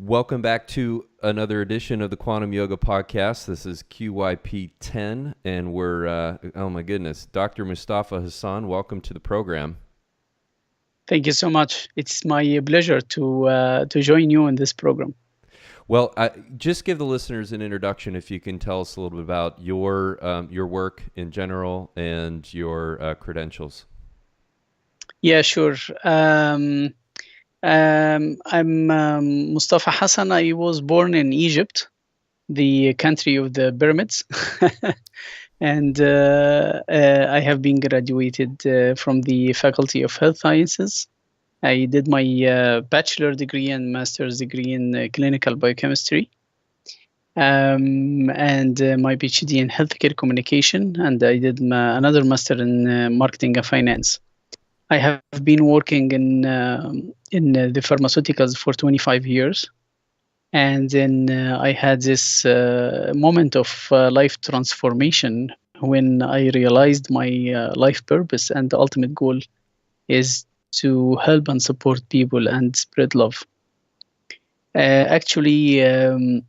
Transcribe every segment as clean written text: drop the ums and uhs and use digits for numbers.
Welcome back to another edition of the Quantum Yoga Podcast. This is QYP 10, and we're, oh my goodness, Dr. Moustafa Hassan, welcome to the program. Thank you so much. It's my pleasure to join you in this program. Well, just give the listeners an introduction, if you can tell us a little bit about your work in general and your credentials. Yeah, sure. I'm Moustafa Hassan. I was born in Egypt, the country of the pyramids. And I have been graduated from the Faculty of Health Sciences. I did my bachelor degree and master's degree in clinical biochemistry. And my PhD in healthcare communication, and I did another master in marketing and finance. I have been working in the pharmaceuticals for 25 years, and then I had this moment of life transformation when I realized my life purpose and the ultimate goal is to help and support people and spread love. Actually, at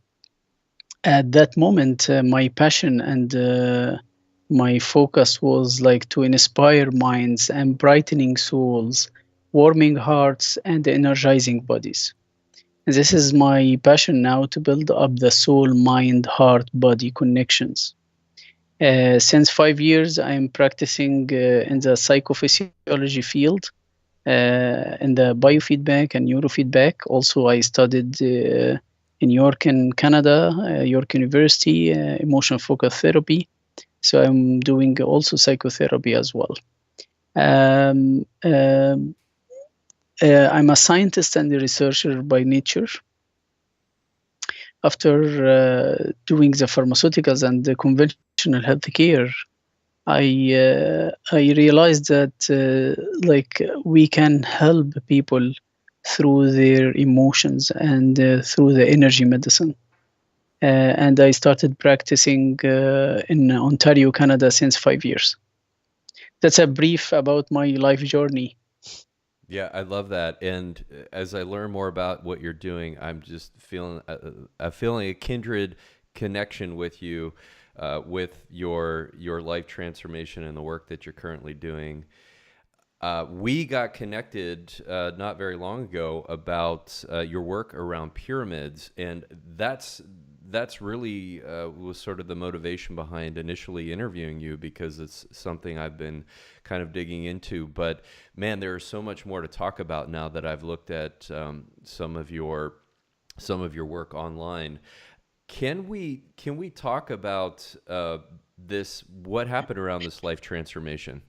that moment, my passion and my focus was like to inspire minds and brightening souls, warming hearts, and energizing bodies. And this is my passion now, to build up the soul, mind, heart, body connections. Since 5 years, I am practicing in the psychophysiology field, in the biofeedback and neurofeedback. Also, I studied in York in Canada, York University, emotion focused therapy. So I'm doing also psychotherapy as well. I'm a scientist and a researcher by nature. After doing the pharmaceuticals and the conventional healthcare, I realized that like we can help people through their emotions and through the energy medicine. And I started practicing in Ontario, Canada since 5 years. That's a brief about my life journey. Yeah, I love that. And as I learn more about what you're doing, I'm just feeling a kindred connection with you, with your life transformation and the work that you're currently doing. We got connected not very long ago about your work around pyramids, and that's really was sort of the motivation behind initially interviewing you, because it's something I've been kind of digging into. But man, there's so much more to talk about now that I've looked at some of your work online. Can we talk about this? What happened around this life transformation?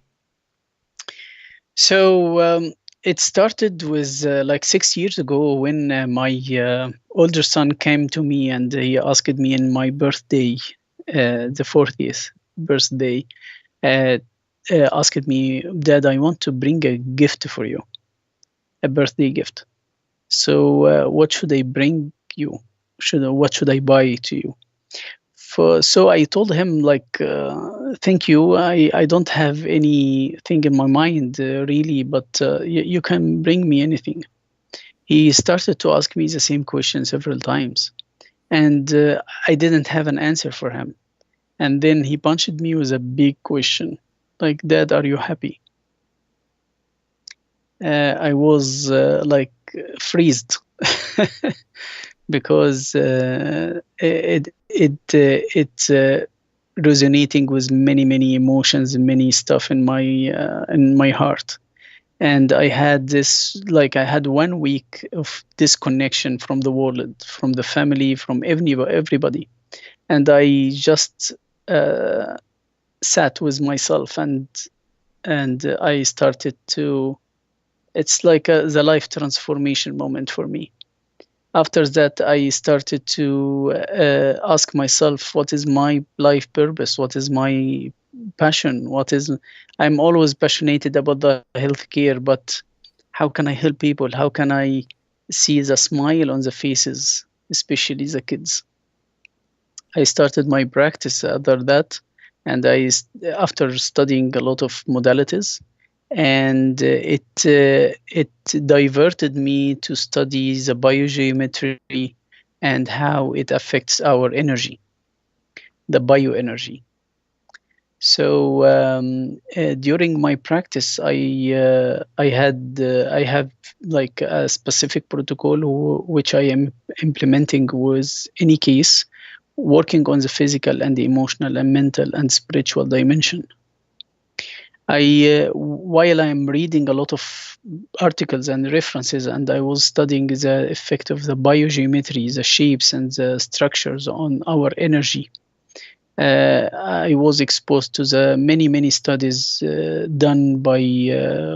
So it started with like 6 years ago when my older son came to me and he asked me in my birthday, the 40th birthday, asked me, Dad, I want to bring a gift for you, a birthday gift. So what should I bring you? What should I buy to you? So I told him like, thank you. I don't have anything in my mind really, but you can bring me anything. He started to ask me the same question several times, and I didn't have an answer for him. And then he punched me with a big question, like, Dad, are you happy? I was like freezed because it resonating with many emotions and many stuff in my heart. And I had this, like, I had 1 week of disconnection from the world, from the family, from everybody. And I just sat with myself, and I started to, it's like the life transformation moment for me. After that, I started to ask myself, what is my life purpose? What is my passion? I'm always passionate about the healthcare, but how can I help people? How can I see the smile on the faces, especially the kids? I started my practice after that, and after studying a lot of modalities, and it diverted me to study the biogeometry and how it affects our energy, the bioenergy. So during my practice, I have like a specific protocol which I am implementing with any case, working on the physical and the emotional and mental and spiritual dimension. While I'm reading a lot of articles and references, and I was studying the effect of the biogeometry, the shapes and the structures on our energy. I was exposed to the many studies done by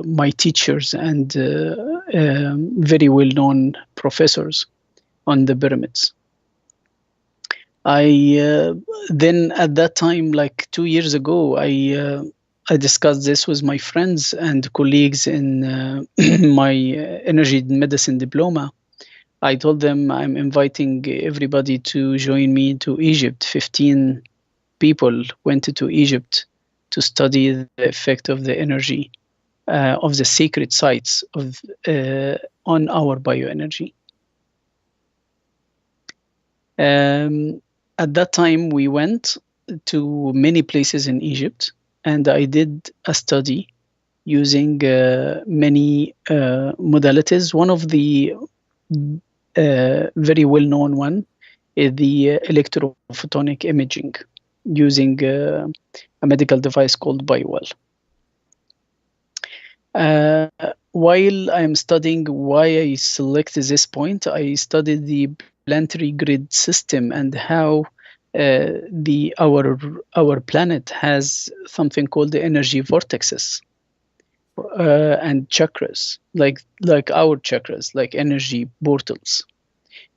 my teachers and very well-known professors on the pyramids. I then at that time, like 2 years ago, I discussed this with my friends and colleagues in my energy medicine diploma. I told them I'm inviting everybody to join me to Egypt. 15 people went to Egypt to study the effect of the energy of the sacred sites of on our bioenergy. At that time, we went to many places in Egypt, and I did a study using many modalities. One of the very well-known one is the electrophotonic imaging using a medical device called BioWell. While I'm studying why I selected this point, I studied the planetary grid system and how our planet has something called the energy vortexes and chakras, like our chakras, like energy portals.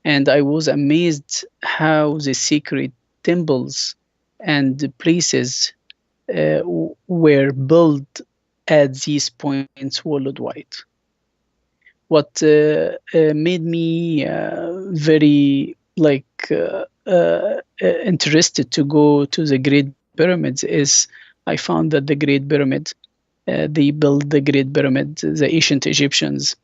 And I was amazed how the sacred temples and the places were built at these points worldwide. What made me very interested to go to the Great Pyramids is I found that the Great Pyramid, they built the Great Pyramid, the ancient Egyptians,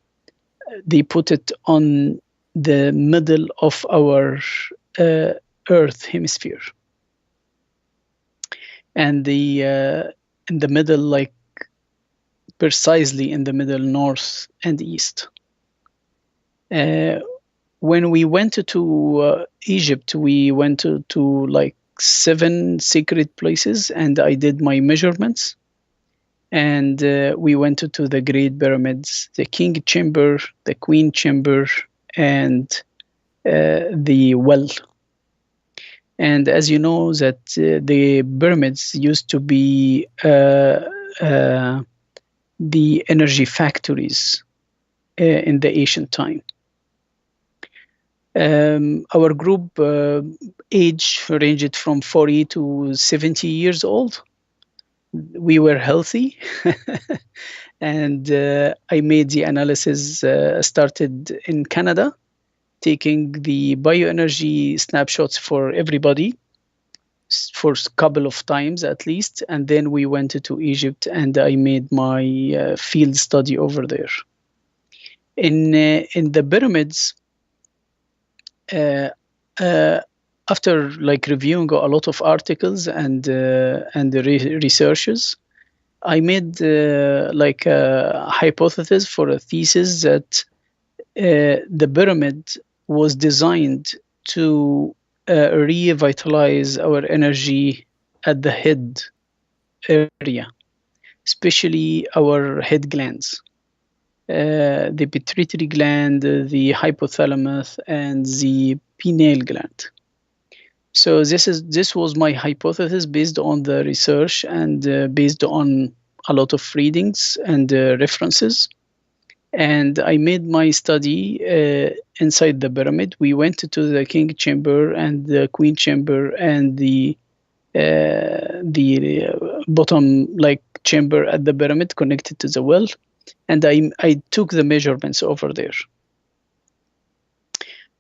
they put it on the middle of our Earth hemisphere. And in the middle, like precisely in the middle, north and east. When we went to Egypt, we went to like 7 secret places, and I did my measurements. And we went to the Great Pyramids, the King Chamber, the Queen Chamber, and the well. And as you know, that the pyramids used to be the energy factories in the ancient time. Our group age ranged from 40 to 70 years old. We were healthy. And I made the analysis, started in Canada, taking the bioenergy snapshots for everybody for a couple of times at least. And then we went to Egypt and I made my field study over there. In the pyramids, after like reviewing a lot of articles and researches, I made like a hypothesis for a thesis that the pyramid was designed to revitalize our energy at the head area, especially our head glands, the pituitary gland, the hypothalamus, and the pineal gland. So this was my hypothesis based on the research and based on a lot of readings and references. And I made my study inside the pyramid. We went to the King Chamber and the Queen Chamber and the bottom like chamber at the pyramid connected to the well, and I took the measurements over there,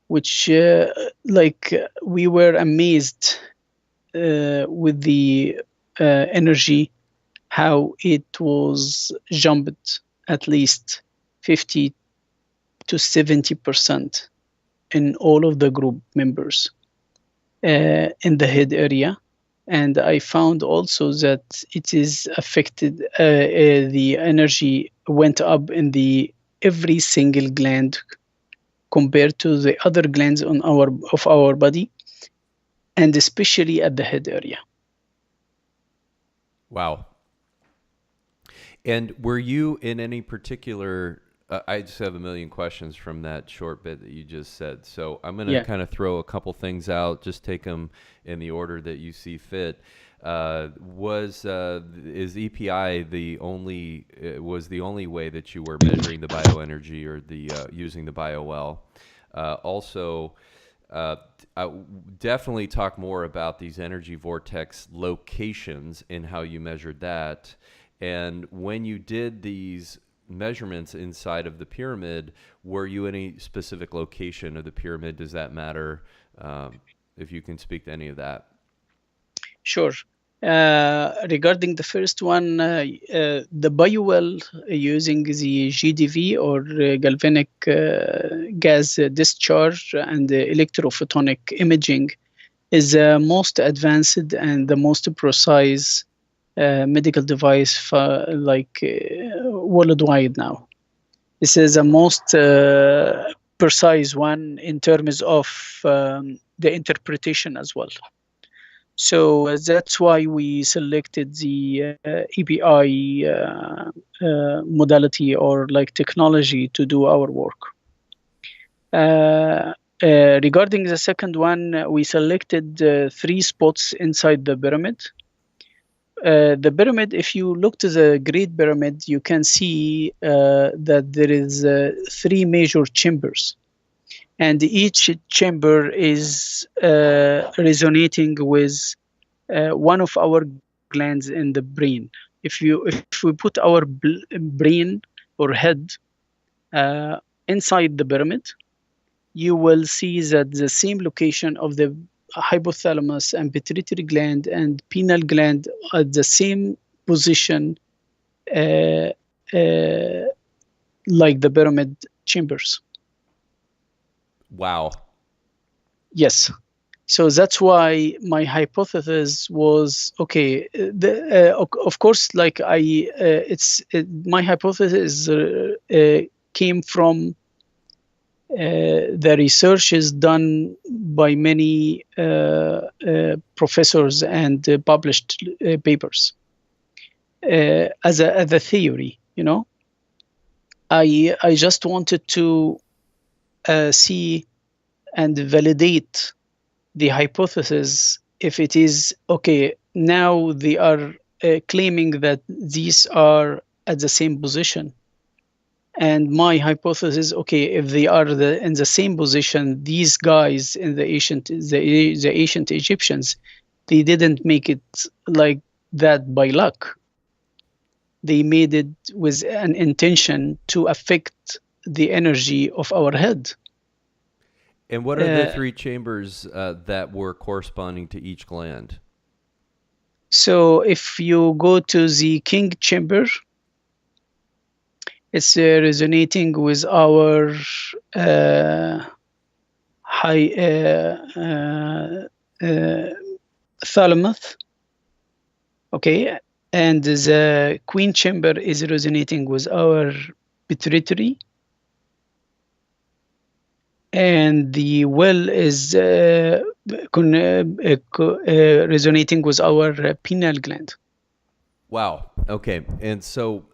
which we were amazed with the energy how it was jumped at least 50 to 70% in all of the group members in the head area. And I found also that it is affected, the energy went up in the every single gland compared to the other glands on our body, and especially at the head area. Wow. And were you in any particular? I just have a million questions from that short bit that you just said. So I'm going to Yeah, kind of throw a couple things out, just take them in the order that you see fit. Is EPI was the only way that you were measuring the bioenergy or the using the BioWell? Also, I definitely talk more about these energy vortex locations and how you measured that. And when you did these measurements inside of the pyramid, were you any specific location of the pyramid? Does that matter? If you can speak to any of that. sure. Regarding the first one, the BioWell using the GDV or galvanic gas discharge and electrophotonic imaging is the most advanced and the most precise medical device worldwide now. This is the most precise one in terms of the interpretation as well. So that's why we selected the EPI modality or like technology to do our work. Regarding the second one, we selected 3 spots inside the pyramid. The pyramid, if you look to the Great Pyramid, you can see that there is 3 major chambers. And each chamber is resonating with one of our glands in the brain. If we put our brain or head inside the pyramid, you will see that the same location of the hypothalamus and pituitary gland and pineal gland at the same position like the pyramid chambers. Wow. Yes. So that's why my hypothesis was okay. Of course, like my hypothesis came from the research is done by many professors and published papers as a theory. I just wanted to see and validate the hypothesis if it is okay. Now they are claiming that these are at the same position. And my hypothesis, okay, if they are in the same position, these guys in the ancient Egyptians, they didn't make it like that by luck. They made it with an intention to affect the energy of our head. And what are the 3 chambers that were corresponding to each gland? So if you go to the king chamber, it's resonating with our thalamus, okay, and the queen chamber is resonating with our pituitary, and the well is resonating with our pineal gland. Wow. Okay. And so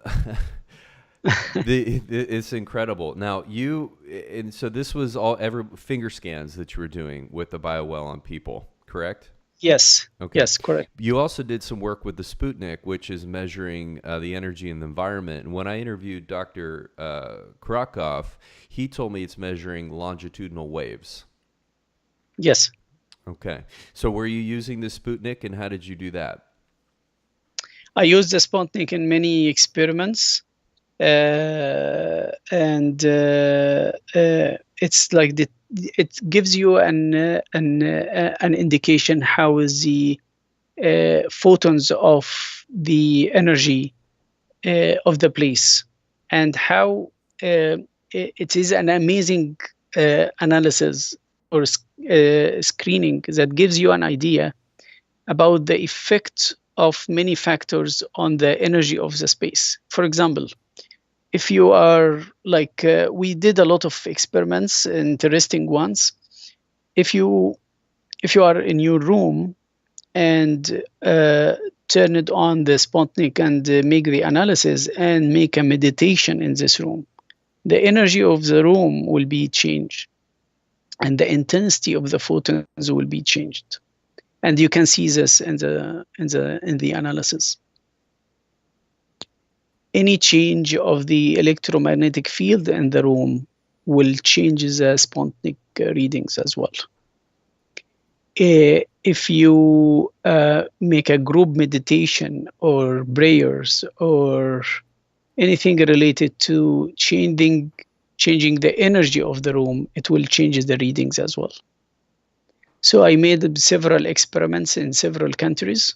it's incredible. Now so this was all finger scans that you were doing with the BioWell on people, correct? Yes. Okay. Yes, correct. You also did some work with the Sputnik, which is measuring the energy in the environment. And when I interviewed Dr. Krakoff, he told me it's measuring longitudinal waves. Yes. Okay. So were you using the Sputnik, and how did you do that? I used the Sputnik in many experiments. And it's like it gives you an indication how is the photons of the energy of the place, and how it is an amazing analysis or screening that gives you an idea about the effect of many factors on the energy of the space. For example, if you are like, we did a lot of experiments, interesting ones. If you are in your room and turn it on the Sputnik and make the analysis and make a meditation in this room, the energy of the room will be changed and the intensity of the photons will be changed. And you can see this in the analysis. Any change of the electromagnetic field in the room will change the Sputnik readings as well. If you make a group meditation or prayers or anything related to changing the energy of the room, it will change the readings as well. So I made several experiments in several countries,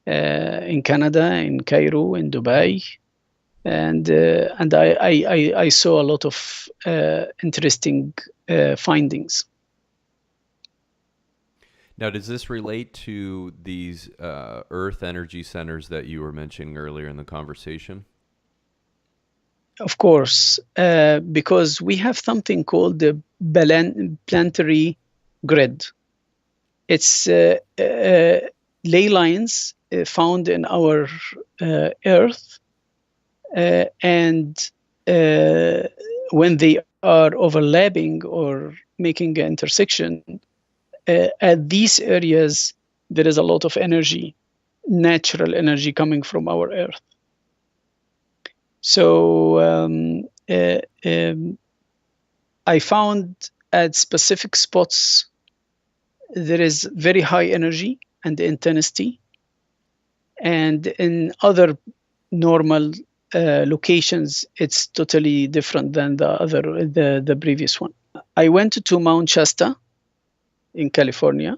in Canada, in Cairo, in Dubai, and I saw a lot of interesting findings. Now, does this relate to these Earth energy centers that you were mentioning earlier in the conversation? Of course, because we have something called the planetary grid. It's ley lines found in our Earth, and when they are overlapping or making an intersection, at these areas, there is a lot of energy, natural energy coming from our Earth. So I found at specific spots, there is very high energy and intensity. And in other normal locations, it's totally different than the previous one. I went to Mount Shasta in California,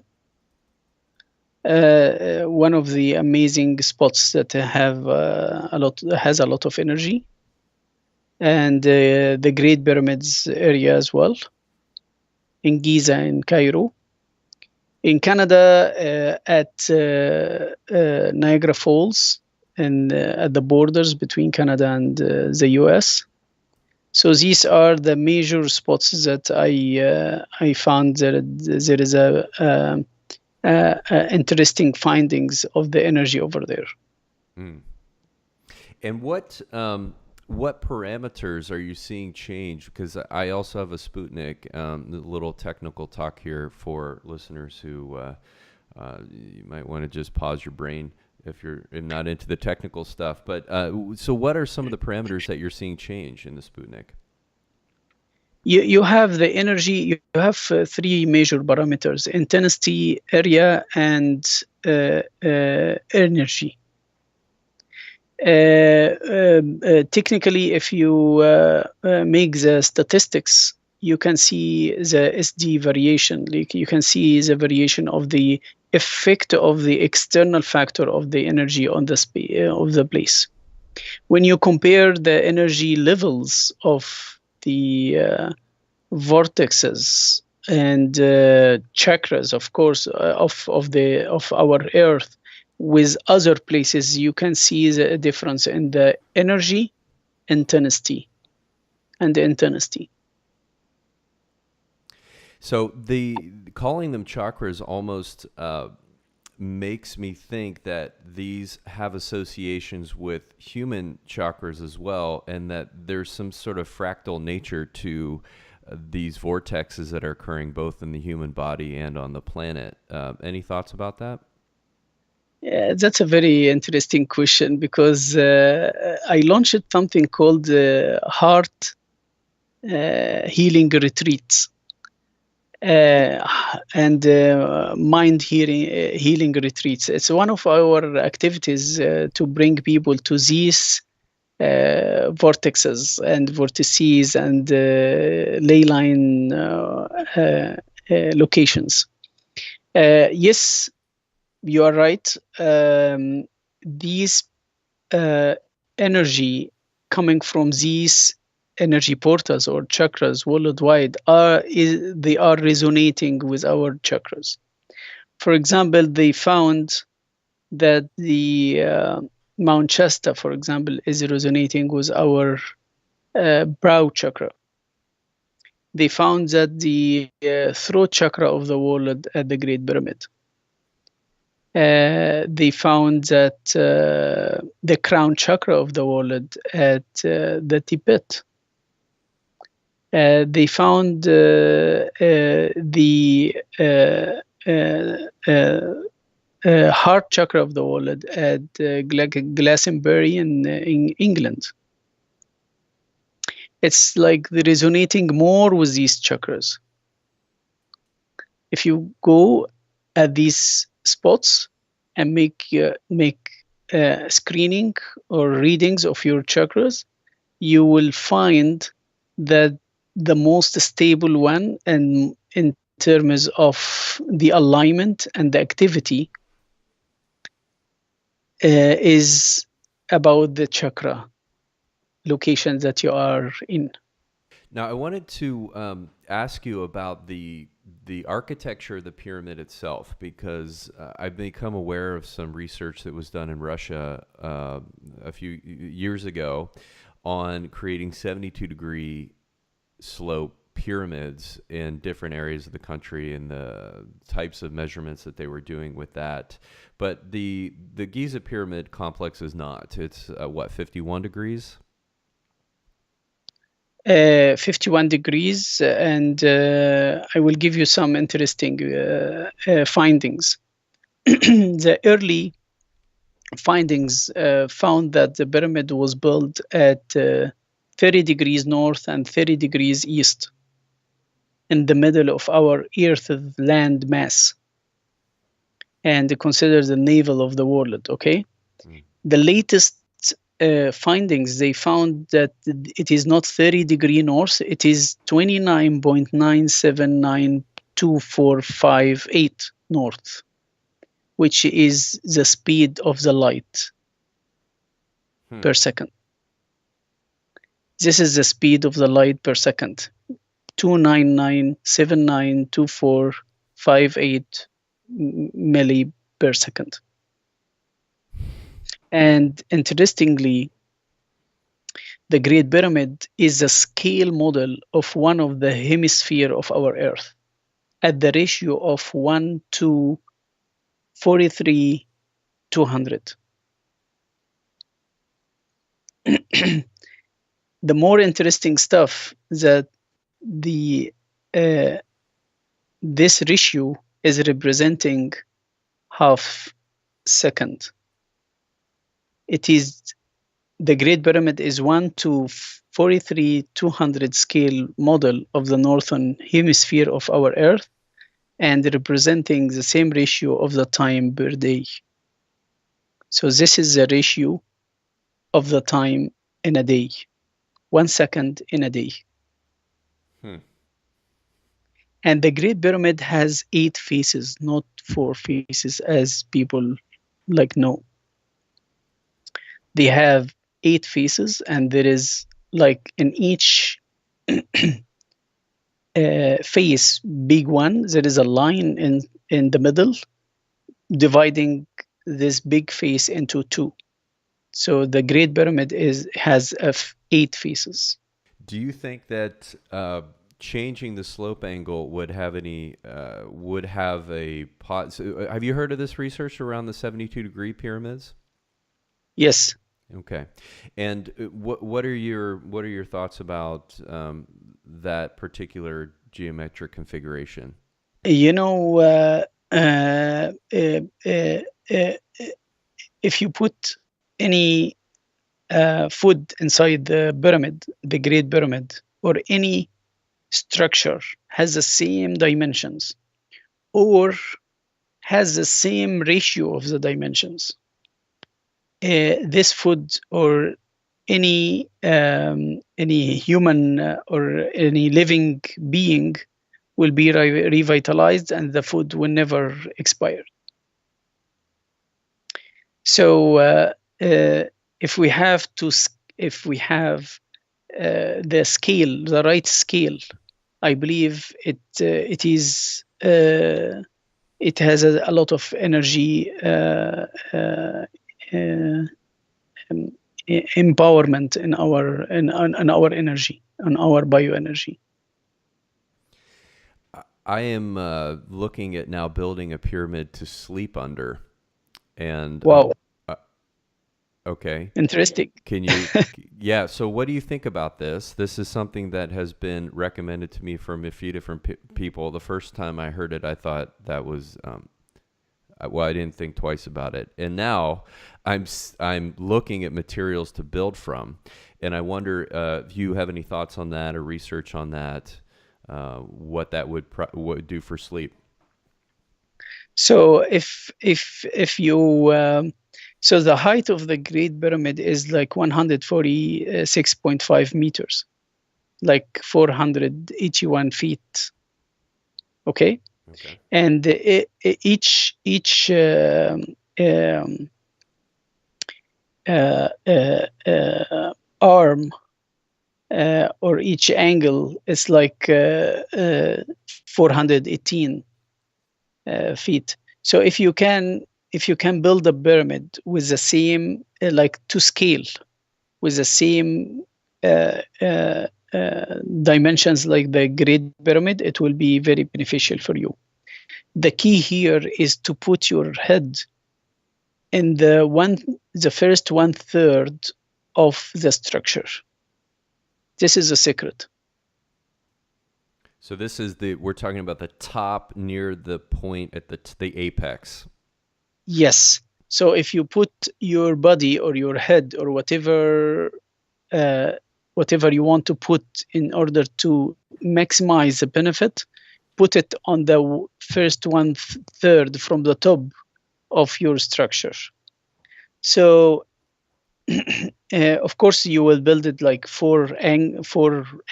one of the amazing spots that has a lot of energy, and the Great Pyramids area as well, in Giza in Cairo. In Canada, at Niagara Falls, and at the borders between Canada and the US. So these are the major spots that I found that there is interesting findings of the energy over there. Mm. And what parameters are you seeing change? Because I also have a Sputnik. A little technical talk here for listeners who you might want to just pause your brain if you're not into the technical stuff. But so what are some of the parameters that you're seeing change in the Sputnik? You have the energy. You have three major parameters: intensity, area, and energy. Technically, if you make the statistics, you can see the SD variation. Like you can see the variation of the effect of the external factor of the energy on the of the place. When you compare the energy levels of the vortexes and chakras, of course, of our Earth, with other places, you can see the difference in the energy, intensity, and the intensity. So calling them chakras almost makes me think that these have associations with human chakras as well, and that there's some sort of fractal nature to these vortexes that are occurring both in the human body and on the planet. Any thoughts about that? Yeah, that's a very interesting question, because I launched something called heart healing retreats and mind healing retreats. It's one of our activities to bring people to these vortexes and vortices and ley line locations. Yes, you are right. These energy coming from these energy portals or chakras worldwide they are resonating with our chakras. For example, they found that the Mount Shasta, for example, is resonating with our brow chakra. They found that the throat chakra of the world at the Great Pyramid. They found that the crown chakra of the world at the Tibet. They found the heart chakra of the world at Glastonbury in England. It's like they're resonating more with these chakras. If you go at these spots and make screening or readings of your chakras, you will find that the most stable one, and in terms of the alignment and the activity, is about the chakra location that you are in. Now, I wanted to ask you about the architecture of the pyramid itself, because I've become aware of some research that was done in Russia a few years ago on creating 72-degree slope pyramids in different areas of the country and the types of measurements that they were doing with that. But the Giza pyramid complex is not. It's 51 degrees? 51 degrees, and I will give you some interesting findings. The early findings found that the pyramid was built at 30 degrees north and 30 degrees east, in the middle of our Earth's land mass, and considered the navel of the world. Okay, the latest findings, they found that it is not 30 degree north, it is 29.9792458 north, which is the speed of the light per second. This is the speed of the light per second, 299792458 milli per second. And interestingly, the Great Pyramid is a scale model of one of the hemisphere of our Earth at the ratio of 1 to 43,200. The more interesting stuff that this ratio is representing half second. It is the Great Pyramid is 1 to 43,200 scale model of the northern hemisphere of our Earth, and representing the same ratio of the time per day. So this is the ratio of the time in a day, 1 second in a day. And the Great Pyramid has 8 faces, not 4 faces as people like know. They have 8 faces, and there is like in each face, big one, there is a line in the middle dividing this big face into 2. So the Great Pyramid has 8 faces. Do you think that changing the slope angle would have have you heard of this research around the 72-degree pyramids? Yes. Okay, and what are your thoughts about that particular geometric configuration? You know, if you put any food inside the pyramid, the Great Pyramid, or any structure has the same dimensions or has the same ratio of the dimensions, this food or any human or any living being will be revitalized, and the food will never expire. So if we have the scale, the right scale, I believe it has a lot of energy empowerment in our energy, on our bioenergy. I am looking at now building a pyramid to sleep under, and Wow, okay. interesting. Can you? Yeah. So, what do you think about this? This is something that has been recommended to me from a few different people. The first time I heard it, I thought that was well, I didn't think twice about it. And now I'm looking at materials to build from, and I wonder if you have any thoughts on that or research on that. What that would do for sleep. So if you so the height of the Great Pyramid is like 146.5 meters, like 481 feet. Okay. And each arm or each angle is like 418 feet. So if you can build a pyramid with the same like to scale with the same dimensions like the Great Pyramid, it will be very beneficial for you. The key here is to put your head in the first 1/3 of the structure. This is the secret. So this is we're talking about the top near the point at the apex. Yes. So if you put your body or your head or whatever you want to put in order to maximize the benefit, put it on the first 1/3 from the top of your structure. So of course you will build it like four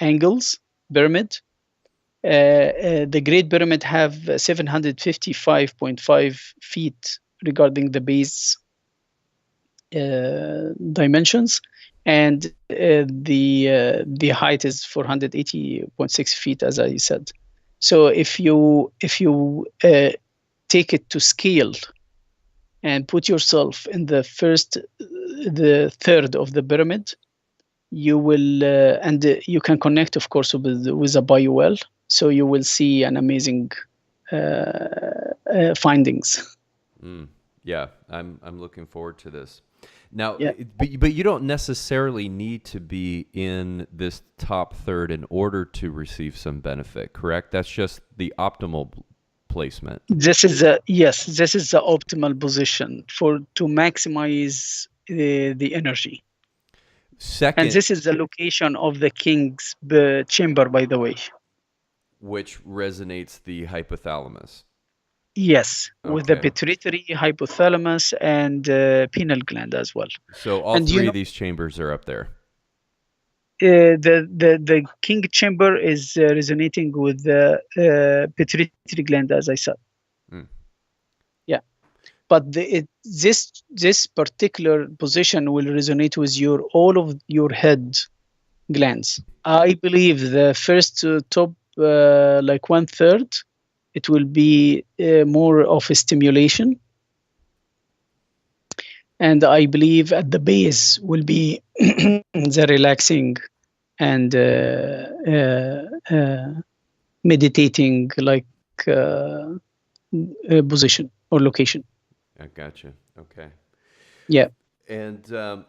angles pyramid. The Great Pyramid have 755.5 feet regarding the base dimensions, and the height is 480.6 feet, as I said. So if you take it to scale and put yourself in the third of the pyramid, you will and you can connect, of course, with a bio well, so you will see an amazing findings. Yeah, I'm looking forward to this. Now, yeah. But you don't necessarily need to be in this top third in order to receive some benefit, correct? That's just the optimal placement. This is the optimal position to maximize the energy. Second, and this is the location of the king's chamber, by the way, which resonates the hypothalamus. Yes, with the pituitary, hypothalamus, and pineal gland as well. So all three of these chambers are up there. The king chamber is resonating with the pituitary gland, as I said. Yeah, but this particular position will resonate with all of your head glands. I believe the first top like 1/3. It will be more of a stimulation. And I believe at the base will be the relaxing and meditating like position or location. I gotcha. Okay. Yeah. And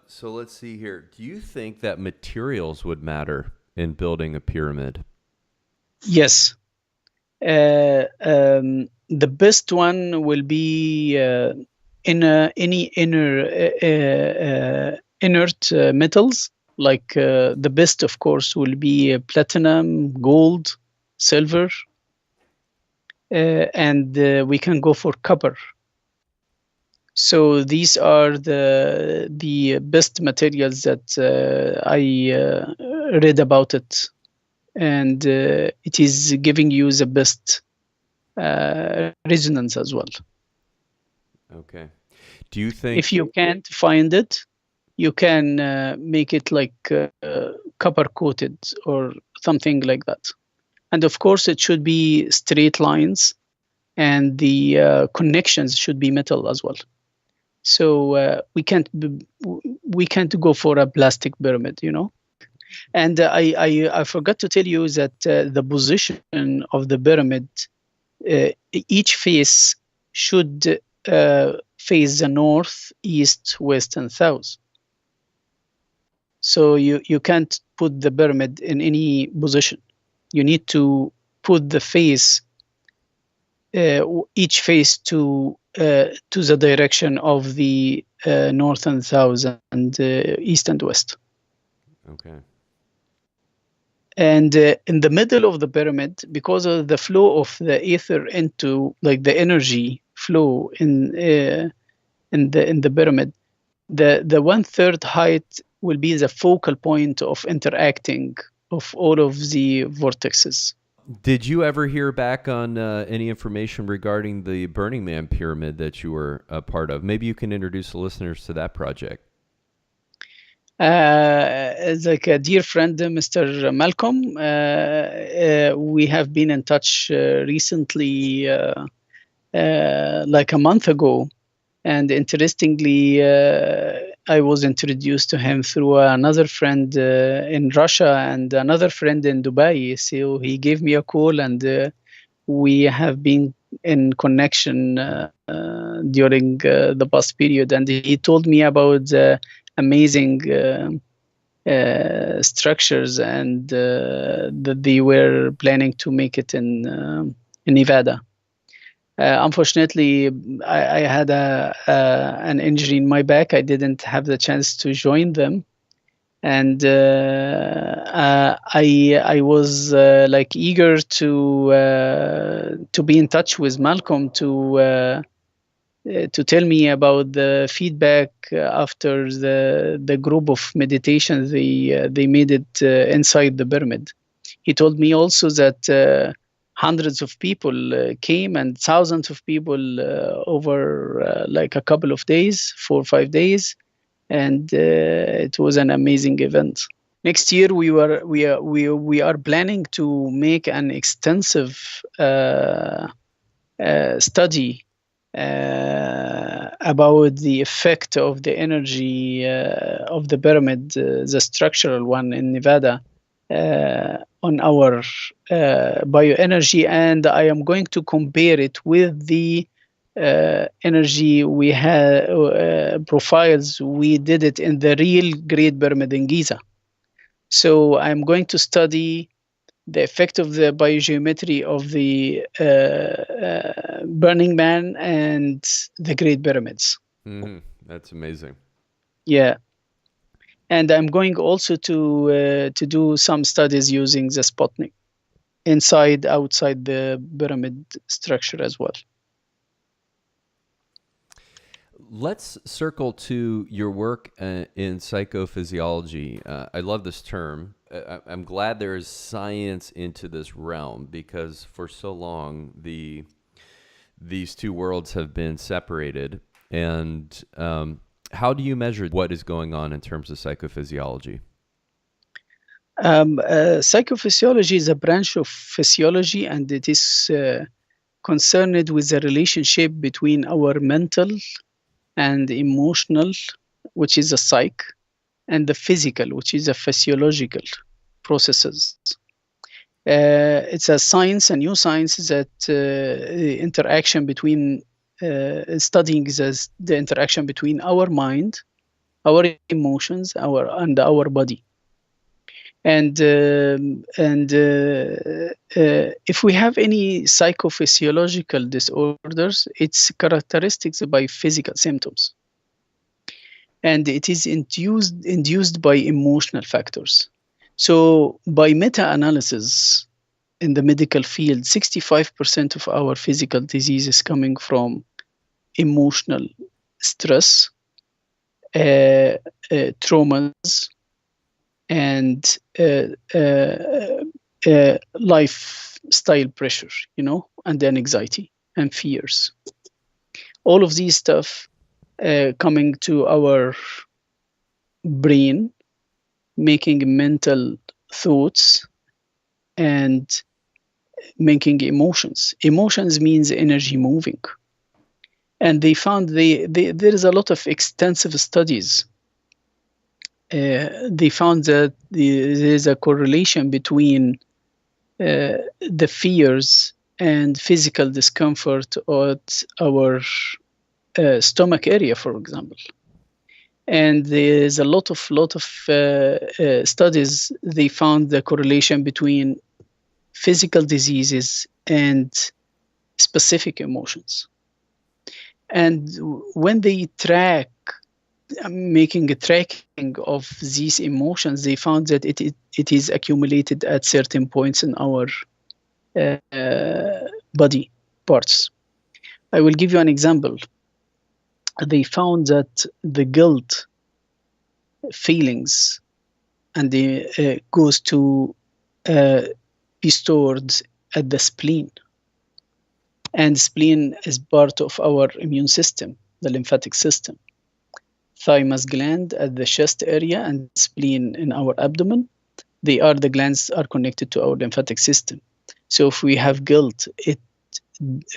so let's see here. Do you think that materials would matter in building a pyramid? Yes. The best one will be any inert metals. Like the best, of course, will be platinum, gold, silver, and we can go for copper. So these are the best materials that I read about it. And it is giving you the best resonance as well. Okay. Do you think If you can't find it, you can make it like copper coated or something like that. And of course, it should be straight lines, and the connections should be metal as well. So we can't go for a plastic pyramid, you know. And I forgot to tell you that the position of the pyramid, each face should face the north, east, west, and south. So you can't put the pyramid in any position. You need to put the face, each face to the direction of the north and south and east and west. Okay. And in the middle of the pyramid, because of the flow of the ether into, like, the energy flow in the pyramid, the 1/3 height will be the focal point of interacting of all of the vortexes. Did you ever hear back on any information regarding the Burning Man pyramid that you were a part of? Maybe you can introduce the listeners to that project. As like a dear friend, Mr. Malcolm, we have been in touch recently, like a month ago. And interestingly, I was introduced to him through another friend in Russia and another friend in Dubai. So he gave me a call, and we have been in connection during the past period. And he told me about the amazing structures, and that they were planning to make it in Nevada. Unfortunately, I had an injury in my back. I didn't have the chance to join them, and I was like eager to be in touch with Malcolm to tell me about the feedback after the group of meditations they made it inside the pyramid. He told me also that hundreds of people came, and thousands of people over like a couple of days, 4 or 5 days, and it was an amazing event. Next year we are planning to make an extensive study about the effect of the energy of the pyramid, the structural one in Nevada, on our bioenergy, and I am going to compare it with the energy we had profiles we did it in the real Great Pyramid in Giza. So I'm going to study the effect of the biogeometry of the Burning Man and the Great Pyramids. Mm-hmm. That's amazing. Yeah. And I'm going also to do some studies using the Sputnik inside, outside the pyramid structure as well. Let's circle to your work in psychophysiology. I love this term. I'm glad there is science into this realm, because for so long these two worlds have been separated. And how do you measure what is going on in terms of psychophysiology? Psychophysiology is a branch of physiology, and it is concerned with the relationship between our mental and emotional, which is a psych, and the physical, which is a physiological processes. It's a science, a new science, that interaction between studying the interaction between our mind, our emotions, and our body. And if we have any psychophysiological disorders, it's characteristics by physical symptoms, and it is induced by emotional factors. So by meta-analysis in the medical field, 65% of our physical disease is coming from emotional stress, traumas, and lifestyle pressure, and then anxiety and fears. All of these stuff coming to our brain, making mental thoughts and making emotions. Emotions means energy moving. And they found there is a lot of extensive studies. They found that there is a correlation between the fears and physical discomfort at our stomach area, for example. And there's a lot of studies. They found the correlation between physical diseases and specific emotions. And when they making a tracking of these emotions, they found that it is accumulated at certain points in our body parts. I will give you an example. They found that the guilt feelings and they goes to be stored at the spleen. And spleen is part of our immune system, the lymphatic system. Thymus gland at the chest area and spleen in our abdomen. The glands are connected to our lymphatic system. So if we have guilt, it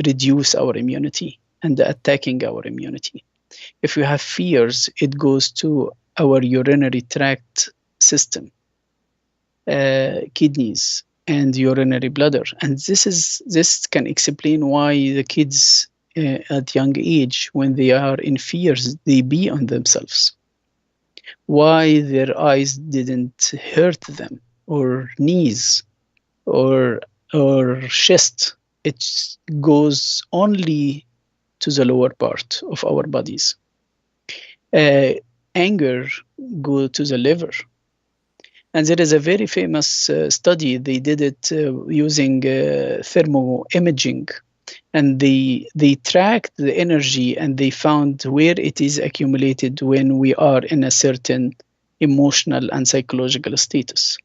reduces our immunity and attacking our immunity. If we have fears, it goes to our urinary tract system, kidneys, and urinary bladder. And this can explain why the kids at young age, when they are in fears, they pee on themselves. Why their eyes didn't hurt them, or knees, or chest. It goes only to the lower part of our bodies. Anger go to the liver. And there is a very famous study. They did it using thermoimaging, and they tracked the energy, and they found where it is accumulated when we are in a certain emotional and psychological status.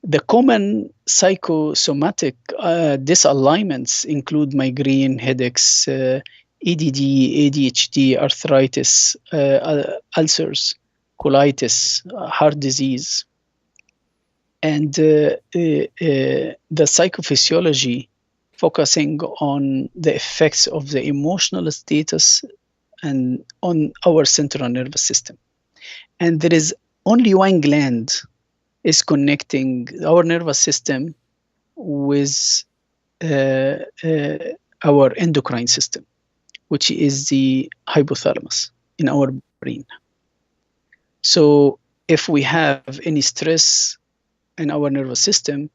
The common psychosomatic disalignments include migraine, headaches, ADD, ADHD, arthritis, ulcers, colitis, heart disease. And the psychophysiology focusing on the effects of the emotional status and on our central nervous system. And there is only one gland is connecting our nervous system with our endocrine system, which is the hypothalamus in our brain. So if we have any stress in our nervous system,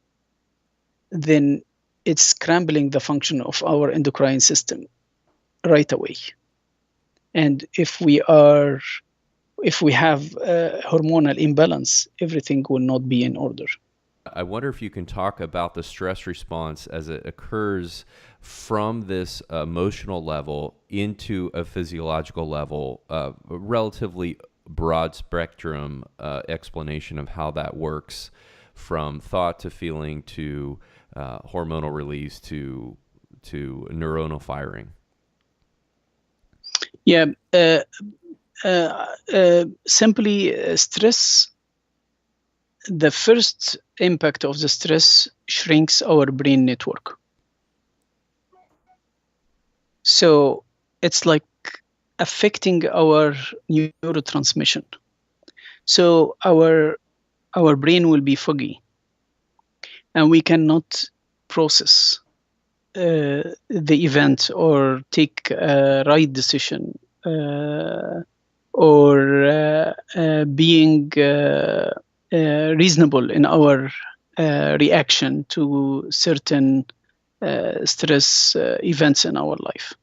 then it's scrambling the function of our endocrine system right away. And if we have hormonal imbalance, everything will not be in order. I wonder if you can talk about the stress response as it occurs from this emotional level into a physiological level, a relatively broad spectrum explanation of how that works, from thought to feeling to hormonal release to neuronal firing. Yeah, simply stress. The first impact of the stress shrinks our brain network. So it's like affecting our neurotransmission. So our brain will be foggy, and we cannot process the event or take a right decision, or being reasonable in our reaction to certain stress events in our life.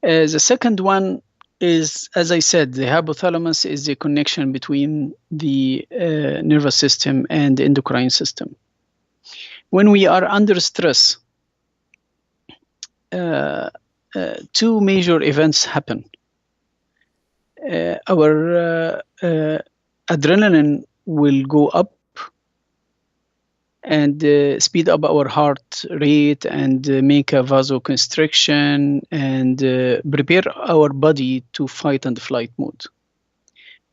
The second one is, as I said, the hypothalamus is the connection between the nervous system and the endocrine system. When we are under stress, two major events happen. Our adrenaline will go up, and speed up our heart rate and make a vasoconstriction and prepare our body to fight and flight mode.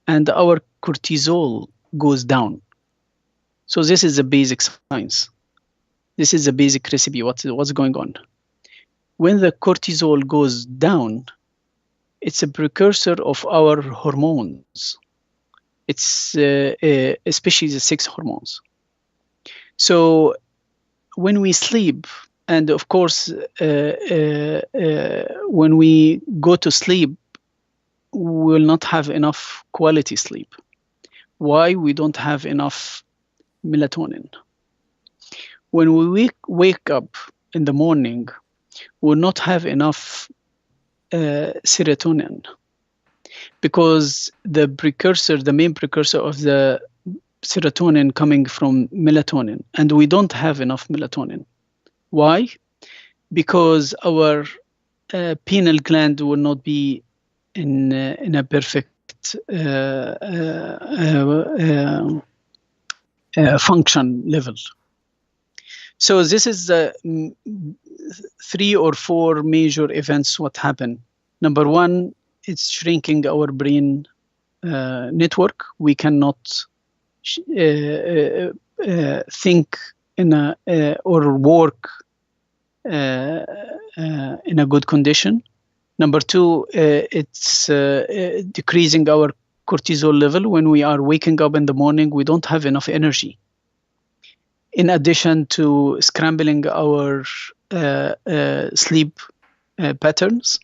And our cortisol goes down. So this is the basic science. This is the basic recipe, what's going on. When the cortisol goes down, it's a precursor of our hormones. It's especially the sex hormones. So when we sleep, and of course, when we go to sleep, we will not have enough quality sleep. Why? We don't have enough melatonin. When we wake up in the morning, we will not have enough serotonin, because the main precursor of the serotonin coming from melatonin, and we don't have enough melatonin. Why? Because our pineal gland will not be in a perfect function level. So this is the 3 or 4 major events what happen. Number one, it's shrinking our brain network. We cannot think or work in a good condition. Number two, it's decreasing our cortisol level. When we are waking up in the morning, we don't have enough energy. In addition to scrambling our sleep patterns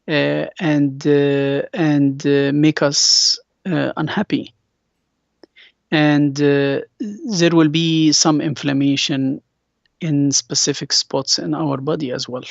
and make us unhappy. And there will be some inflammation in specific spots in our body as well.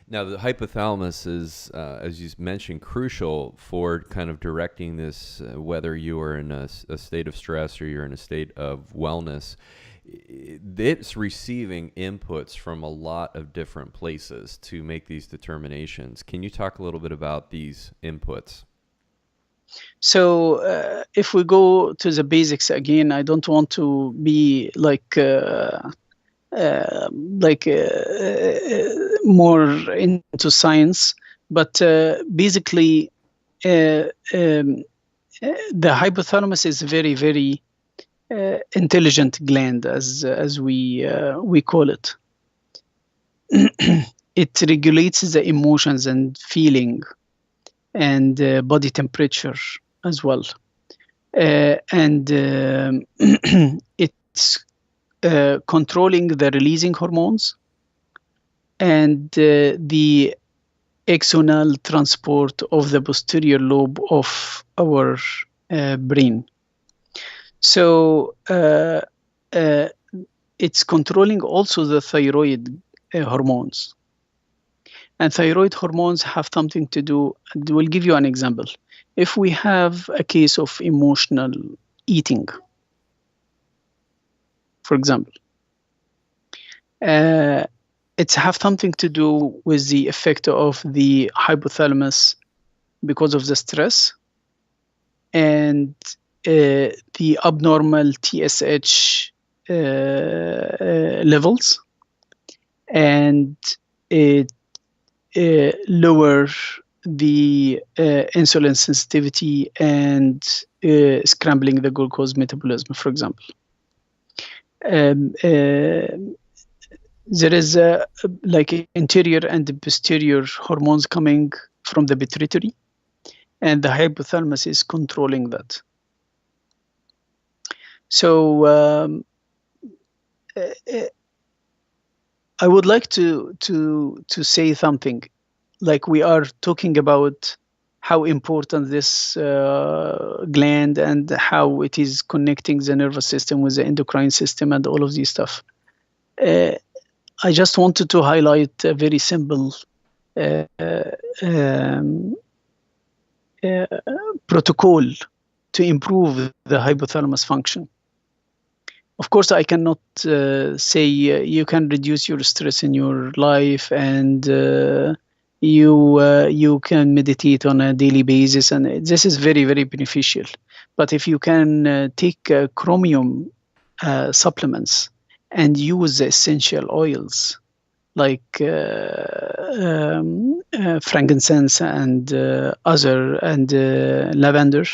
Now, the hypothalamus is, as you mentioned, crucial for kind of directing this, whether you are in a state of stress or you're in a state of wellness. It's receiving inputs from a lot of different places to make these determinations. Can you talk a little bit about these inputs? So if we go to the basics again, I don't want to be more into science, but basically the hypothalamus is very, very intelligent gland, as we call it. It regulates the emotions and feeling and body temperature as well, and it's controlling the releasing hormones and the axonal transport of the posterior lobe of our brain. So it's controlling also the thyroid hormones. And thyroid hormones have something to do. We'll give you an example. If we have a case of emotional eating, for example, it's have something to do with the effect of the hypothalamus because of the stress and the abnormal TSH levels, and it lower the insulin sensitivity and scrambling the glucose metabolism, for example. There is like anterior and posterior hormones coming from the pituitary, and the hypothalamus is controlling that. So I would like to say something. Like, we are talking about how important this gland and how it is connecting the nervous system with the endocrine system and all of these stuff. I just wanted to highlight a very simple protocol to improve the hypothalamus function. Of course, I cannot say you can reduce your stress in your life and you can meditate on a daily basis, and this is very, very beneficial. But if you can take chromium supplements and use the essential oils like frankincense and lavender,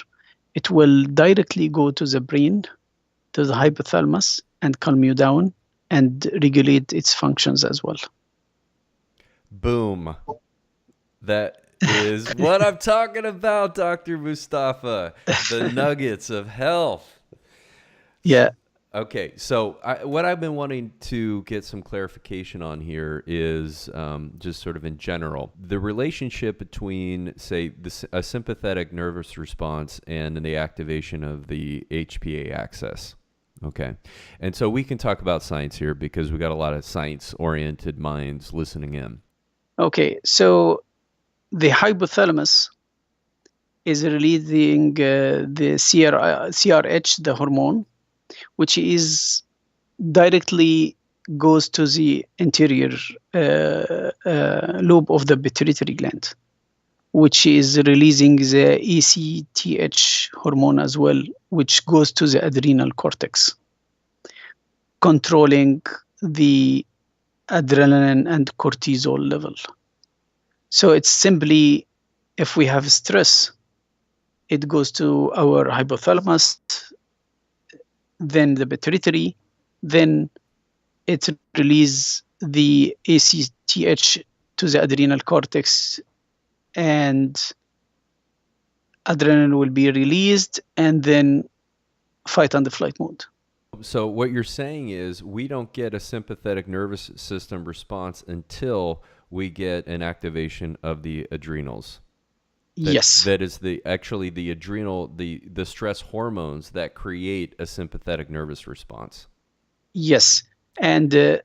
it will directly go to the brain, to the hypothalamus, and calm you down and regulate its functions as well. Boom. That is what I'm talking about, Dr. Moustafa. The nuggets of health. Yeah. Okay, so what I've been wanting to get some clarification on here is just sort of in general, the relationship between, say, a sympathetic nervous response and the activation of the HPA axis. Okay, and so we can talk about science here because we got a lot of science-oriented minds listening in. Okay, so the hypothalamus is releasing the CRH, the hormone, which is directly goes to the anterior lobe of the pituitary gland, which is releasing the ACTH hormone as well, which goes to the adrenal cortex, controlling the adrenaline and cortisol level. So it's simply, if we have stress, it goes to our hypothalamus, then the pituitary, then it releases the ACTH to the adrenal cortex, and adrenaline will be released, and then fight and flight mode. So what you're saying is we don't get a sympathetic nervous system response until we get an activation of the adrenals. Yes. That is actually the adrenal, the stress hormones that create a sympathetic nervous response. Yes. And a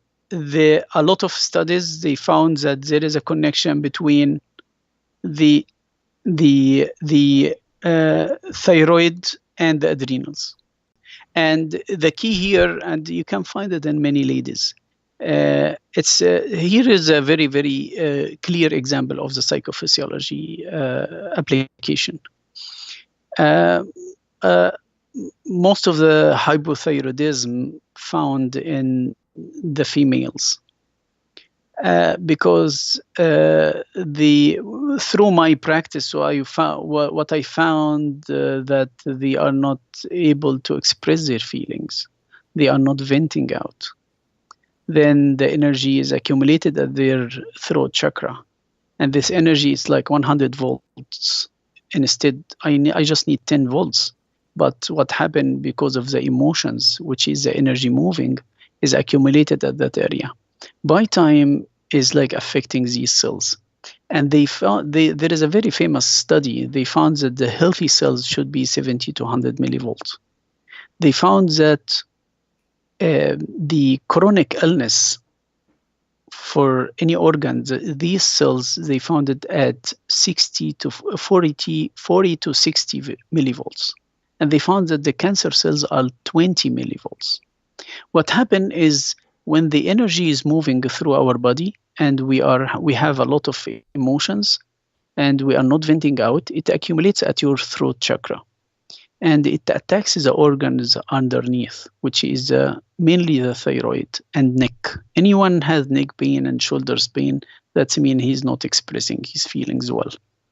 lot of studies, they found that there is a connection between the thyroid and the adrenals. And the key here, and you can find it in many ladies, here is a very, very clear example of the psychophysiology application. Most of the hypothyroidism found in the females, because through my practice, so I found what I found that they are not able to express their feelings, they are not venting out. Then the energy is accumulated at their throat chakra, and this energy is like 100 volts. Instead, I just need 10 volts. But what happened because of the emotions, which is the energy moving, is accumulated at that area. By time is like affecting these cells. And they found there is a very famous study. They found that the healthy cells should be 70 to 100 millivolts. They found that the chronic illness for any organ, these cells, they found it at 60 to 40 to 60 millivolts. And they found that the cancer cells are 20 millivolts. What happened is when the energy is moving through our body and we have a lot of emotions and we are not venting out, it accumulates at your throat chakra. And it attacks the organs underneath, which is mainly the thyroid and neck. Anyone has neck pain and shoulders pain, that means he's not expressing his feelings well.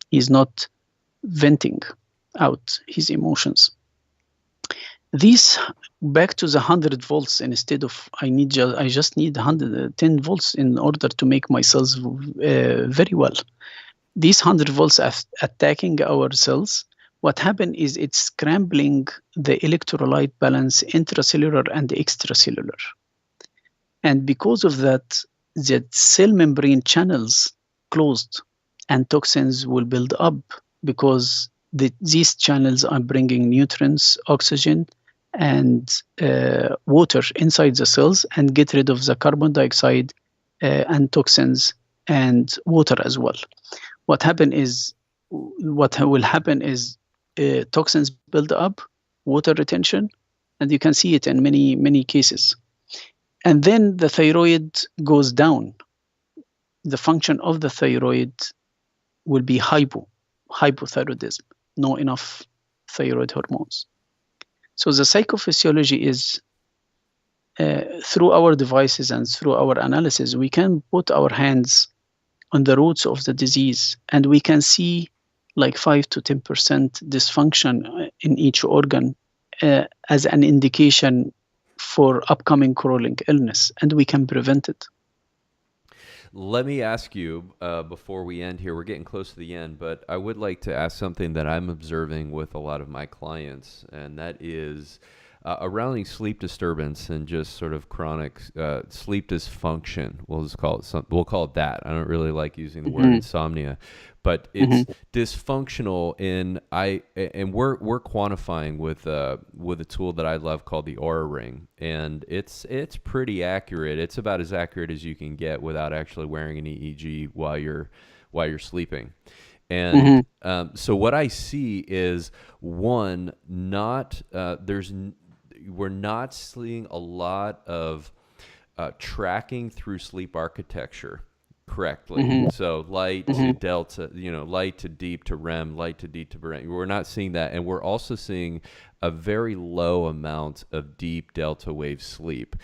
He's not venting out his emotions. These back to the 100 volts instead of I just need 110 volts in order to make my cells very well. These 100 volts are attacking our cells. What happened is it's scrambling the electrolyte balance intracellular and extracellular. And because of that, the cell membrane channels closed and toxins will build up because these channels are bringing nutrients, oxygen, and water inside the cells and get rid of the carbon dioxide and toxins and water as well. What will happen is toxins build up, water retention, and you can see it in many, many cases. And then the thyroid goes down. The function of the thyroid will be hypothyroidism, no enough thyroid hormones. So the psychophysiology is through our devices and through our analysis, we can put our hands on the roots of the disease, and we can see like 5 to 10% dysfunction in each organ as an indication for upcoming chronic illness, and we can prevent it. Let me ask you before we end here, we're getting close to the end, but I would like to ask something that I'm observing with a lot of my clients, and that is around sleep disturbance and just sort of chronic sleep dysfunction. We'll just call it we'll call it that. I don't really like using the word insomnia, but it's dysfunctional and we're quantifying with a tool that I love called the Aura Ring, and it's pretty accurate. It's about as accurate as you can get without actually wearing an EEG while you're sleeping. And so what I see is one, we're not seeing a lot of tracking through sleep architecture correctly. So light to delta, light to deep to REM, light to deep to REM. We're not seeing that. And we're also seeing a very low amount of deep delta wave sleep.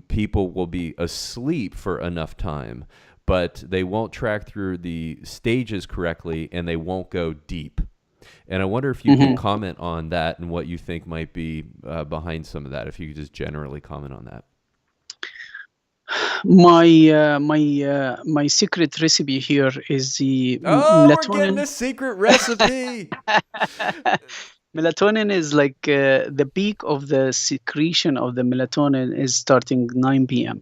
People will be asleep for enough time, but they won't track through the stages correctly, and they won't go deep. And I wonder if you can comment on that and what you think might be behind some of that, if you could just generally comment on that. My secret recipe here is the melatonin. We're getting a secret recipe. Melatonin is like the peak of the secretion of the melatonin is starting 9 p.m.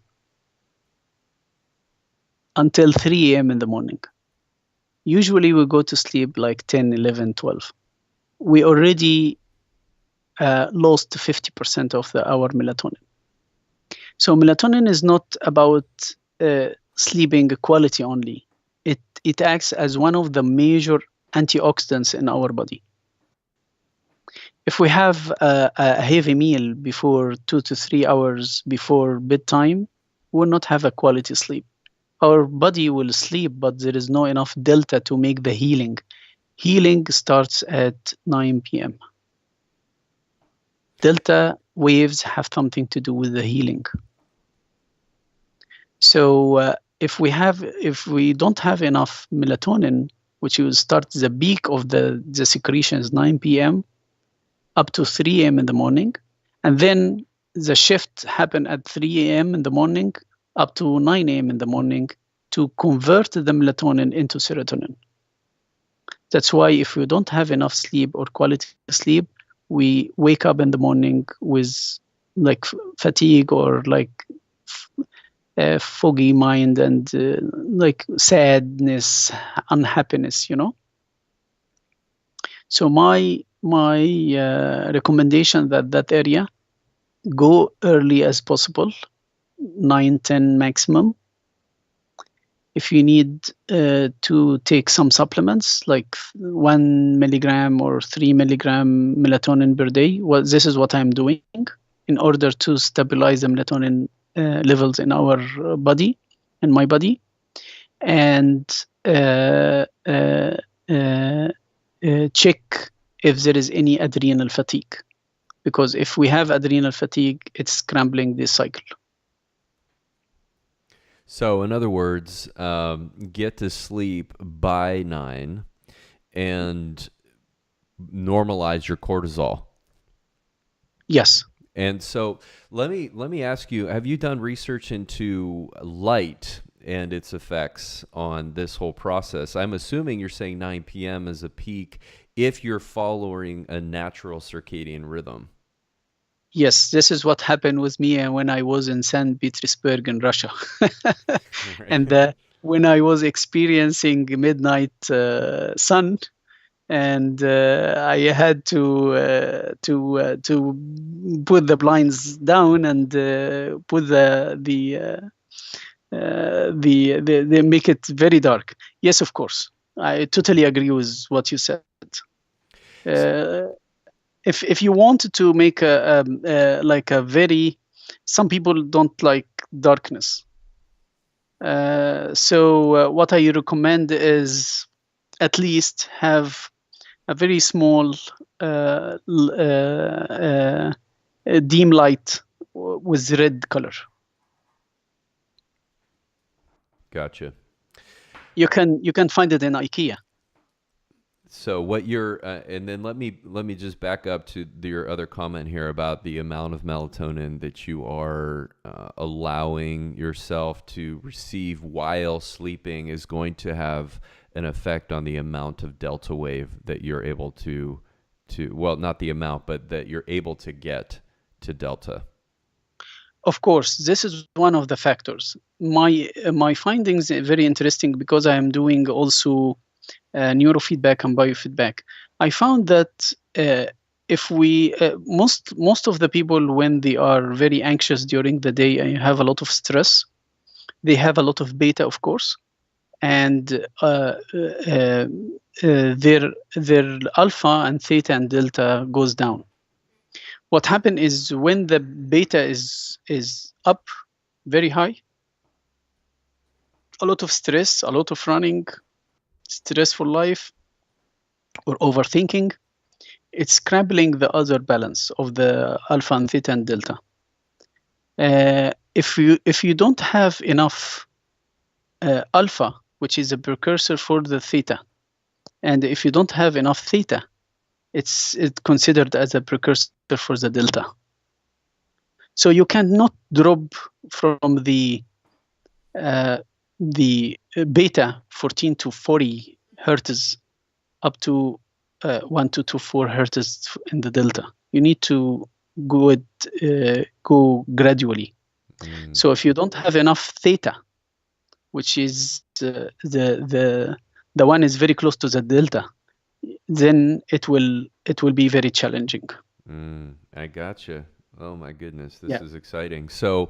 until 3 a.m. in the morning. Usually we go to sleep like 10, 11, 12. We already lost 50% of our melatonin. So melatonin is not about sleeping quality only. It acts as one of the major antioxidants in our body. If we have a heavy meal before 2 to 3 hours before bedtime, we will not have a quality sleep. Our body will sleep, but there is no enough delta to make the healing. Healing starts at 9 p.m. Delta waves have something to do with the healing. So if we don't have enough melatonin, which will start the peak of the secretions 9 p.m. up to 3 a.m. in the morning, and then the shift happen at 3 a.m. in the morning up to 9 a.m. in the morning to convert the melatonin into serotonin. That's why if we don't have enough sleep or quality sleep, we wake up in the morning with like fatigue or like foggy mind and like sadness, unhappiness, So my recommendation that area, go early as possible, 9, 10 maximum. If you need to take some supplements like 1 milligram or 3 milligram melatonin per day, well, this is what I'm doing in order to stabilize the melatonin levels in our body, in my body, and check if there is any adrenal fatigue, because if we have adrenal fatigue, it's scrambling this cycle. So in other words, get to sleep by 9 and normalize your cortisol. Yes. And so let me ask you, have you done research into light and its effects on this whole process? I'm assuming you're saying 9 p.m. is a peak if you're following a natural circadian rhythm. Yes, this is what happened with me when I was in St. Petersburg in Russia. And when I was experiencing midnight sun, and I had to put the blinds down and put the make it very dark. Yes, of course, I totally agree with what you said. If you want to make like a very, some people don't like darkness. So what I recommend is at least have a very small dim light with red color. Gotcha. You can find it in IKEA. So what you're, and then let me just back up to your other comment here about the amount of melatonin that you are allowing yourself to receive while sleeping is going to have an effect on the amount of delta wave that you're able to well, not the amount, but that you're able to get to delta. Of course, this is one of the factors. My findings are very interesting because I am doing also neurofeedback and biofeedback. I found that if we most of the people, when they are very anxious during the day and have a lot of stress, they have a lot of beta, of course, and their alpha and theta and delta goes down. What happens is when the beta is up very high, a lot of stress, a lot of running, stressful life, or overthinking, it's scrambling the other balance of the alpha and theta and delta. If you don't have enough alpha, which is a precursor for the theta, and if you don't have enough theta, it's considered as a precursor for the delta. So you cannot drop from the beta 14 to 40 hertz up to 1 to 4 hertz in the delta. You need to go gradually. So if you don't have enough theta, which is the one is very close to the delta, then it will be very challenging. I gotcha. Oh my goodness, this is exciting. So,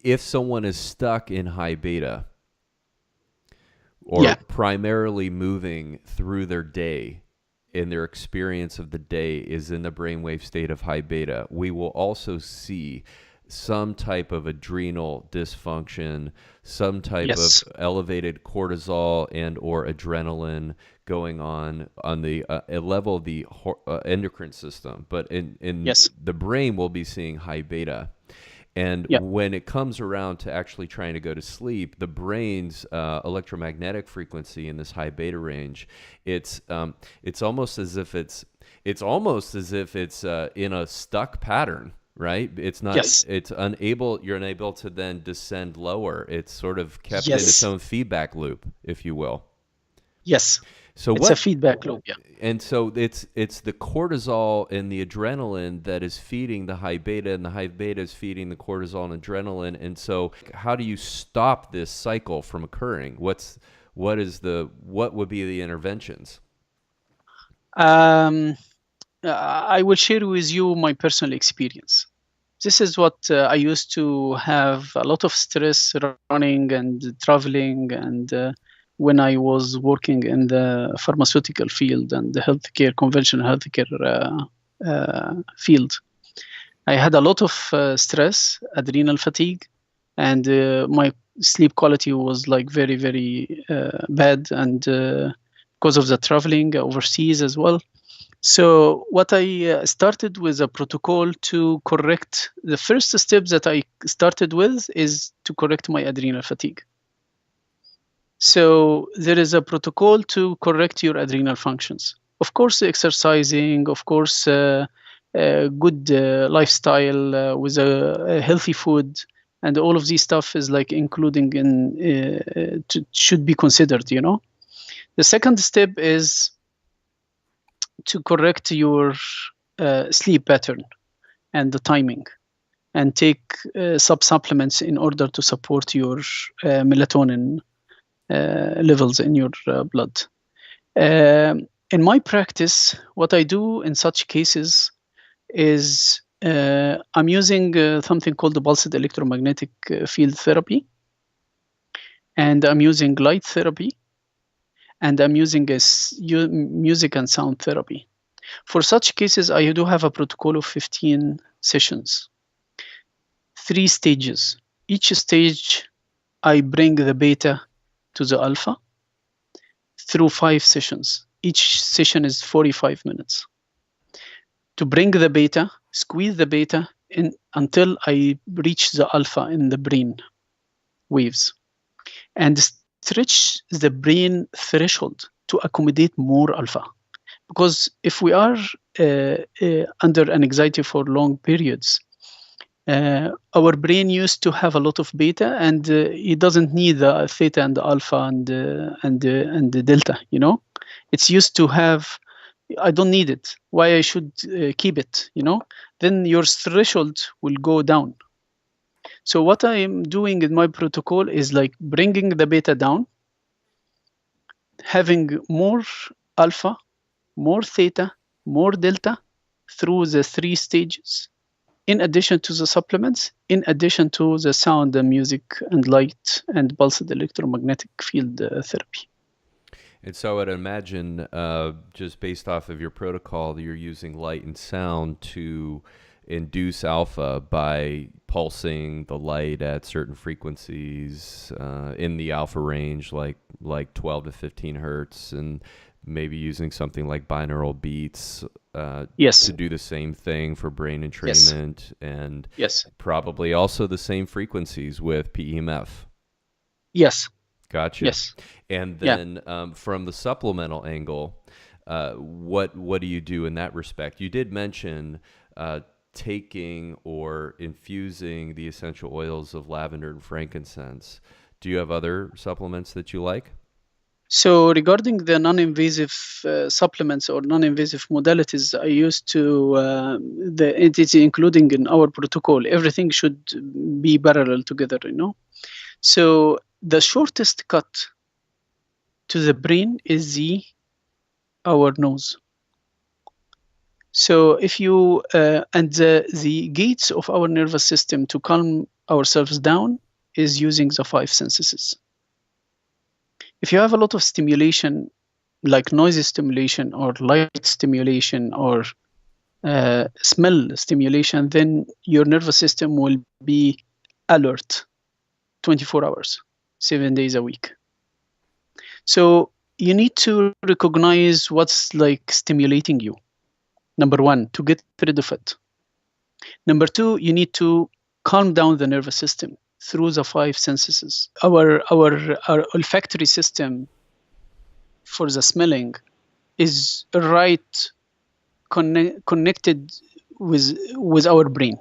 if someone is stuck in high beta or primarily moving through their day, and their experience of the day is in the brainwave state of high beta, we will also see some type of adrenal dysfunction, some type of elevated cortisol and or adrenaline going on the level of the endocrine system. But in the brain, we'll be seeing high beta. And when it comes around to actually trying to go to sleep, the brain's electromagnetic frequency in this high beta range, it's almost as if it's in a stuck pattern, right? It's not. It's unable. You're unable to then descend lower. It's sort of kept in its own feedback loop, if you will. Yes. So it's a feedback loop, And so it's the cortisol and the adrenaline that is feeding the high beta, and the high beta is feeding the cortisol and adrenaline. And so, how do you stop this cycle from occurring? What would be the interventions? I will share with you my personal experience. This is what I used to have a lot of stress running and traveling, and when I was working in the pharmaceutical field and the healthcare, conventional healthcare field. I had a lot of stress, adrenal fatigue, and my sleep quality was like very, very bad, and because of the traveling overseas as well. So what I started with a protocol to correct, the first step that I started with is to correct my adrenal fatigue. So there is a protocol to correct your adrenal functions. Of course, exercising, of course, good lifestyle with a healthy food, and all of these stuff is like including in should be considered, you know. The second step is to correct your sleep pattern and the timing, and take supplements in order to support your melatonin levels in your blood. In my practice, what I do in such cases is I'm using something called the pulsed electromagnetic field therapy, and I'm using light therapy, and I'm using music and sound therapy. For such cases, I do have a protocol of 15 sessions, 3 stages. Each stage, I bring the beta to the alpha. through 5 sessions. Each session is 45 minutes. To bring the beta, squeeze the beta in until I reach the alpha in the brain waves, and stretch the brain threshold to accommodate more alpha. Because if we are under anxiety for long periods, our brain used to have a lot of beta, and it doesn't need the theta and the alpha and the delta. You know, it's used to have. I don't need it. Why I should keep it? You know, then your threshold will go down. So what I am doing in my protocol is like bringing the beta down, having more alpha, more theta, more delta through the 3 stages, in addition to the supplements, in addition to the sound, the music, and light, and pulsed electromagnetic field therapy. And so I would imagine, just based off of your protocol, you're using light and sound to induce alpha by pulsing the light at certain frequencies in the alpha range, like 12 to 15 hertz, and maybe using something like binaural beats Yes. to do the same thing for brain entrainment, and Yes. probably also the same frequencies with PEMF. Yes. Gotcha. Yes. And then from the supplemental angle, what do you do in that respect? You did mention taking or infusing the essential oils of lavender and frankincense. Do you have other supplements that you like? So regarding the non-invasive supplements or non-invasive modalities, I used to, it is including in our protocol, everything should be parallel together, you know. So the shortest cut to the brain is our nose. So if you, and the gates of our nervous system to calm ourselves down is using the 5 senses. If you have a lot of stimulation, like noise stimulation or light stimulation or smell stimulation, then your nervous system will be alert 24 hours, 7 days a week. So you need to recognize what's like stimulating you. Number 1, to get rid of it. Number 2, you need to calm down the nervous system through the 5 senses. Our olfactory system for the smelling is right connected with our brain.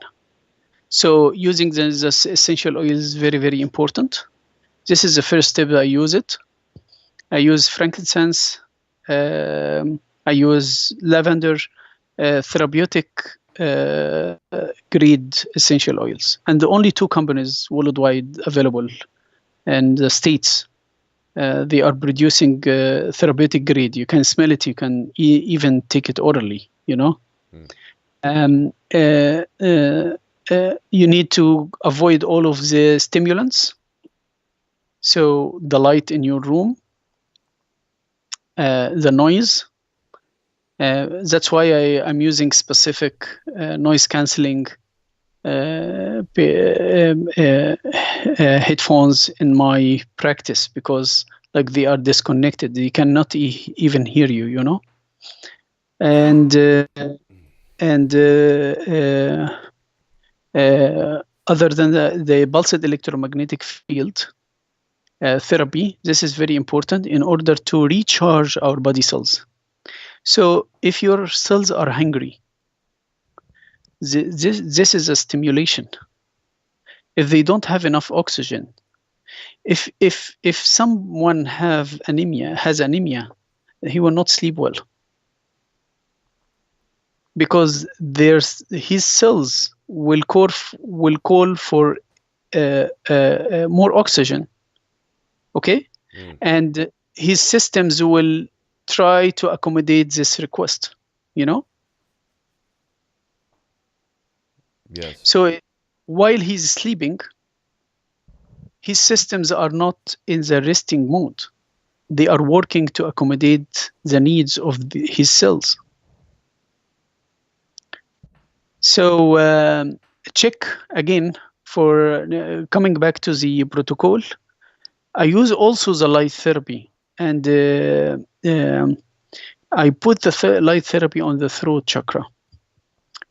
So using the essential oil is very, very important. This is the first step I use it. I use frankincense. I use lavender, therapeutic grade essential oils, and the only 2 companies worldwide available in the States. They are producing therapeutic grade. You can smell it. You can even take it orally. You know. You need to avoid all of the stimulants. So the light in your room, the noise. That's why I'm using specific noise cancelling headphones in my practice, because like they are disconnected. They cannot even hear you, you know. And other than the pulsed electromagnetic field therapy, this is very important in order to recharge our body cells. So if your cells are hungry, this is a stimulation. If they don't have enough oxygen, if someone has anemia, he will not sleep well, because his cells will call for more oxygen. Okay, and his systems will try to accommodate this request, you know. Yes. So while he's sleeping, his systems are not in the resting mode. They are working to accommodate the needs of his cells. So check again for coming back to the protocol. I use also the light therapy and I put the light therapy on the throat chakra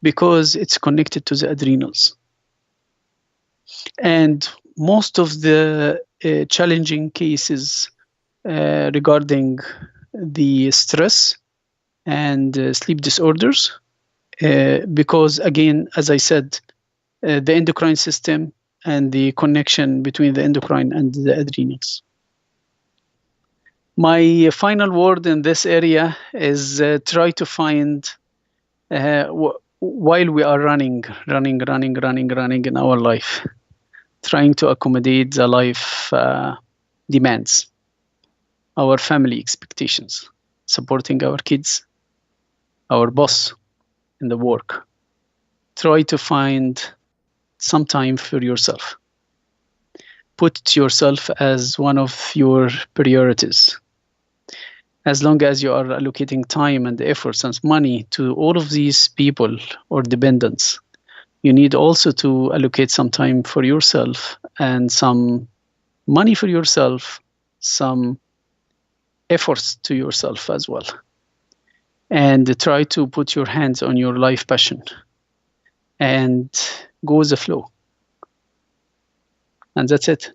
because it's connected to the adrenals. And most of the challenging cases regarding the stress and sleep disorders, because again, as I said, the endocrine system and the connection between the endocrine and the adrenals. My final word in this area is try to find, while we are running in our life, trying to accommodate the life demands, our family expectations, supporting our kids, our boss in the work. Try to find some time for yourself. Put yourself as one of your priorities. As long as you are allocating time and efforts and money to all of these people or dependents, you need also to allocate some time for yourself and some money for yourself, some efforts to yourself as well. And try to put your hands on your life passion and go with the flow. And that's it.